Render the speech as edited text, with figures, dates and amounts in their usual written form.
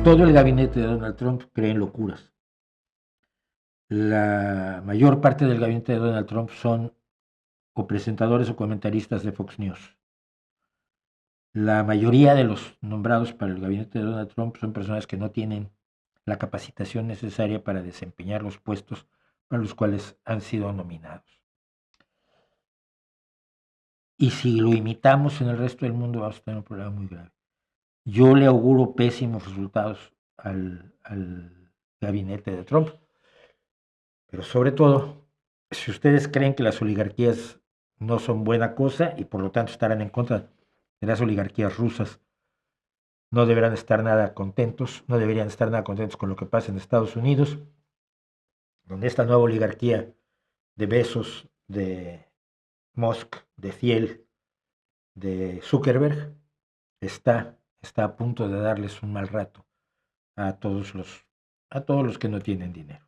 todo el gabinete de Donald Trump cree en locuras. La mayor parte del gabinete de Donald Trump son o presentadores o comentaristas de Fox News. La mayoría de los nombrados para el gabinete de Donald Trump son personas que no tienen la capacitación necesaria para desempeñar los puestos para los cuales han sido nominados. Y si lo imitamos en el resto del mundo, vamos a tener un problema muy grave. Yo le auguro pésimos resultados al gabinete de Trump, pero sobre todo, si ustedes creen que las oligarquías no son buena cosa y por lo tanto estarán en contra de las oligarquías rusas, no deberían estar nada contentos con lo que pasa en Estados Unidos, donde esta nueva oligarquía de Bezos, de Musk, de Thiel, de Zuckerberg, está a punto de darles un mal rato a todos los que no tienen dinero.